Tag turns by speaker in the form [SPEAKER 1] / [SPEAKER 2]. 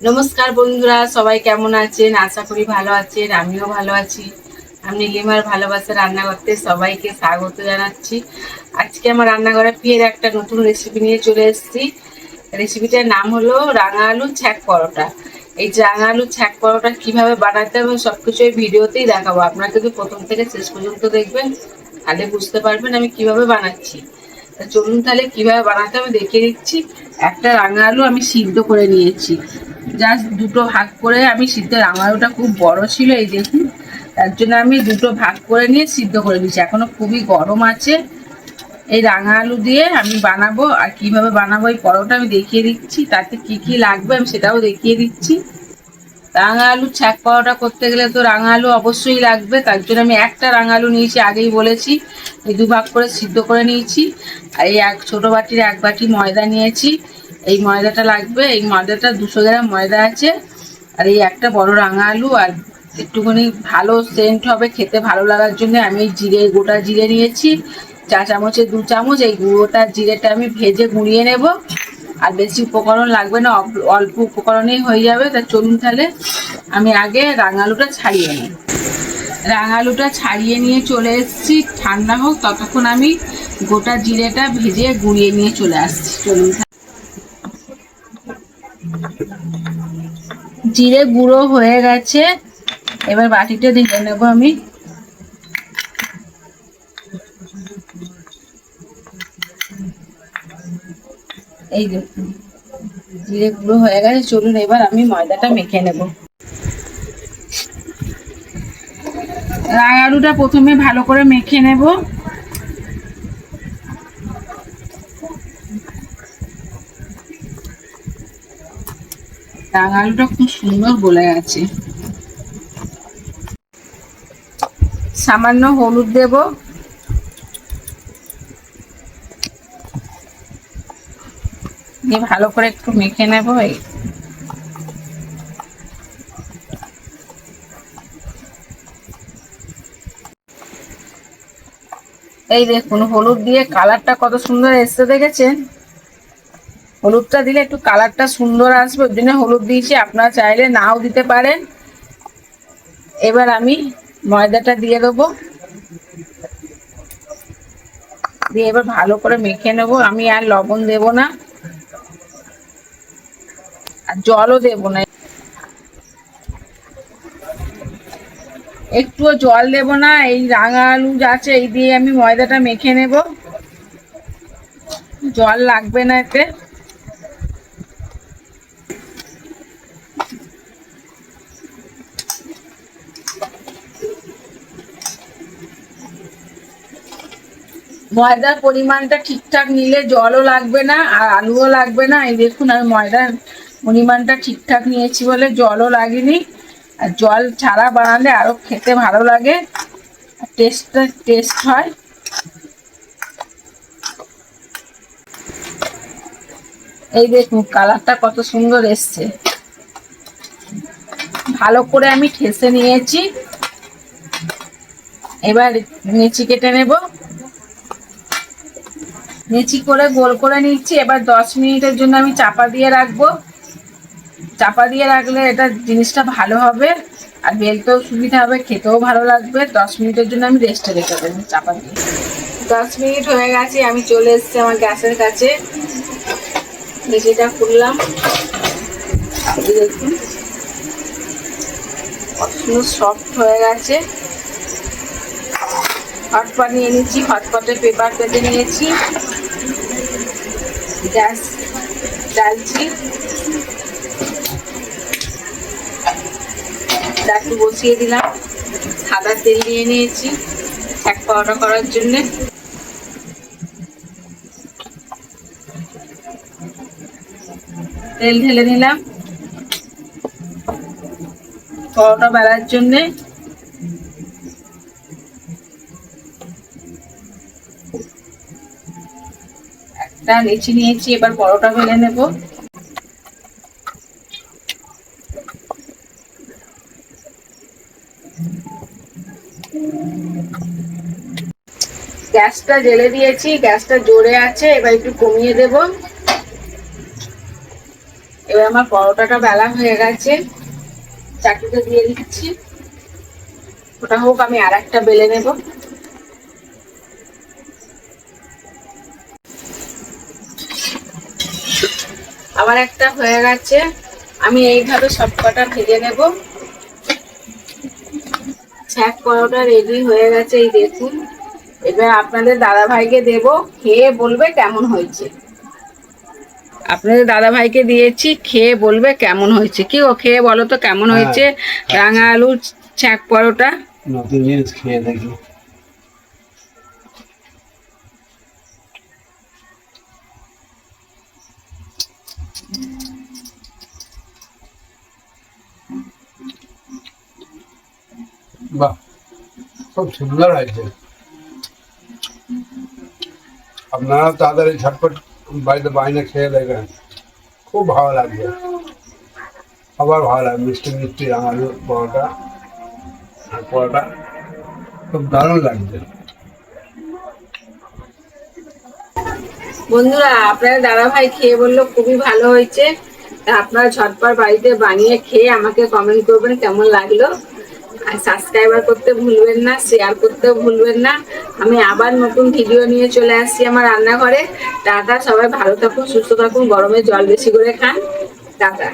[SPEAKER 1] নমস্কার বন্ধুরা, সবাই কেমন আছেন? আশা করি ভালো আছেন। আমিও ভালো আছি। আমি নীলিমার ভালোবাসা রান্নাঘরতে সবাইকে স্বাগত জানাচ্ছি। আজকে আমার রান্নাঘরে ফের একটা নতুন রেসিপি নিয়ে চলে এসেছি। রেসিপিটার নাম হলো রাঙা আলু ছ্যাঁক পরোটা। এই রাঙা আলু ছ্যাঁক পরোটা কিভাবে বানাতে হবে সবকিছু এই ভিডিওতেই দেখাবো। আপনারা কিন্তু প্রথম থেকে শেষ পর্যন্ত দেখবেন, তাহলে বুঝতে পারবেন আমি কিভাবে বানাচ্ছি। চলুন তাহলে কিভাবে বানাতে হবে দেখিয়ে দিচ্ছি। একটা রাঙা আলু আমি সিদ্ধ করে নিয়েছি, জাস্ট দুটো ভাগ করে। আমি সিদ্ধ রাঙা আলুটা খুব বড় ছিল, এই দেখুন, তার জন্য আমি দুটো ভাগ করে নিয়ে সিদ্ধ করে নিয়েছি। এখনো খুবই গরম আছে। এই রাঙা আলু দিয়ে আমি বানাবো, আর কিভাবে বানাবো এই পরোটা আমি দেখিয়ে দিচ্ছি। তাতে কি কি লাগবে আমি সেটাও দেখিয়ে দিচ্ছি। রাঙা আলু ছ্যাঁক পরোটা করতে গেলে তো রাঙা আলু অবশ্যই লাগবে, তার জন্য আমি একটা রাঙা আলু নিয়েছি, আগেই বলেছি। এই দুভাগ করে সিদ্ধ করে নিয়েছি। আর এই এক ছোটো বাটির এক বাটি ময়দা নিয়েছি। এই ময়দাটা লাগবে। এই ময়দাটা 200 গ্রাম ময়দা আছে। আর এই একটা বড় রাঙা আলু, আর একটুখানি ভালো সেন্ট হবে খেতে ভালো লাগার জন্য আমি গোটা জিরে নিয়েছি 4 চামচের 2 চামচ। এই গোটা জিরেটা আমি ভেজে গুঁড়িয়ে নেব। আর বেশি উপকরণ লাগবে না, অল্প উপকরণেই হয়ে যাবে। তা চলুন তাহলে আমি আগে রাঙালুটা ছাড়িয়ে নিই। রাঙালুটা ছাড়িয়ে নিয়ে চলে এসেছি, ঠান্ডা হোক ততক্ষণ আমি গোটা জিরেটা ভেজে গুঁড়িয়ে নিয়ে চলে আসছি। চলুন, জিরে গুঁড়ো হয়ে গেছে, এবার বাটিতে দিয়ে নেবো আমি। এই দেখুন, জিরে গুঁড়ো হয়ে গেছে। চলুন এবার আমি ময়দাটা মেখে নেব। রাঙা আলুটা প্রথমে ভালো করে মেখে নেব। রাঙা আলুটা খুব সুন্দর গলে গেছে। সামান্য হলুদ দেব, দিয়ে ভালো করে একটু মেখে নেব। এই দেখুন, হলুদ দিয়ে কালারটা কত সুন্দর এসছে, দেখেছেন? হলুদটা দিলে একটু কালারটা সুন্দর আসবে, ওই জন্য হলুদ দিয়েছি। আপনারা চাইলে নাও দিতে পারেন। এবার আমি ময়দাটা দিয়ে দেবো, দিয়ে এবার ভালো করে মেখে নেবো। আমি আর লবণ দেব না, আর জলও দেব না, একটুও জল দেব না। এই রাঙা আলু আছে, এই দিয়ে আমি ময়দাটা মেখে নেব, জল লাগবে না এতে। ময়দার পরিমাণটা ঠিকঠাক নিলে জলও লাগবে না আর আলুও লাগবে না। এই দেখুন, আমি ময়দার পরিমাণটা ঠিকঠাক নিয়েছি বলে জলও লাগেনি। আর জল ছাড়া বানালে আরো খেতে ভালো লাগে, টেস্ট হয়। এই দেখুন কালারটা কত সুন্দর এসছে। ভালো করে আমি ঠেসে নিয়েছি। এবার নেচি কেটে নেব, নেচি করে গোল করে নিচ্ছি। এবার 10 মিনিটের জন্য আমি চাপা দিয়ে রাখবো। চাপা দিয়ে রাখলে এটা জিনিসটা ভালো হবে, আর বেলতেও সুবিধা হবে, খেতেও ভালো লাগবে। 10 মিনিটের জন্য আমি রেস্টে রেখে দেবো চাপা দিয়ে। 10 মিনিট হয়ে গেছে, আমি চলে এসেছি আমার গ্যাসের কাছে। লেচিটা খুললাম, দেখুন কত সুন্দর সফট হয়ে গেছে। হটপট নিয়ে নিচ্ছি, হটপটে পেপার পেতে নিয়েছি। গ্যাস জ্বালছি, একটু বসিয়ে দিলাম। সাদা তেল নিয়ে নিয়েছি ছ্যাঁক পরোটা করার জন্য। তেল ঢেলে নিলাম পরোটা বেলার জন্য। একটা লেচি নিয়েছি, এবার পরোটা বেলে নেব। গ্যাসটা জ্বেলে দিয়েছি, গ্যাসটা জোরে আছে, এবার একটু কমিয়ে দেব। এবার আমার পরোটাটা বেলা হয়ে গেছে, চাটুতে দিয়ে দিচ্ছি। ওটা হোক, আমি আর একটা বেলে নেব। আবার একটা হয়ে গেছে, আমি এইভাবে সবকটা ভেজে নেব। ছ্যাঁক পরোটা রেডি হয়ে গেছে, এই দেখুন। এবার আপনাদের দাদা ভাইকে দেব, খেয়ে বলবে কেমন হয়েছে। আপনাদের দাদা ভাইকে দিয়েছি, খেয়ে বলবে কেমন হয়েছে। কি ও খেয়ে বলো তো কেমন হয়েছে রাঙা আলুর ছ্যাঁক পরোটা।
[SPEAKER 2] নতুন জিনিস খেয়ে দেখি। বাহ, খুব সুন্দর হয়েছে। আপনারা তাড়াতাড়ি ঝটপট বাড়িতে বাইরে খেয়ে দেখবেন, খুব ভালো লাগবে। আবার ভালো লাগবে মিষ্টি মিষ্টি রাঙালু পরোটা, আর পরোটা খুব দারুণ লাগছে।
[SPEAKER 1] বন্ধুরা, আপনাদের দাদা ভাই খেয়ে বললো খুবই ভালো হয়েছে। তা আপনারা ঝটপট বাড়িতে বানিয়ে খেয়ে আমাকে কমেন্ট করবেন কেমন লাগলো। আর সাবস্ক্রাইবার করতে ভুলবেন না, শেয়ার করতেও ভুলবেন না। আমি আবার নতুন ভিডিও নিয়ে চলে আসছি আমার রান্নাঘরে। টাটা, সবাই ভালো থাকুন, সুস্থ থাকুন, গরমে জল বেশি করে খান। টাটা।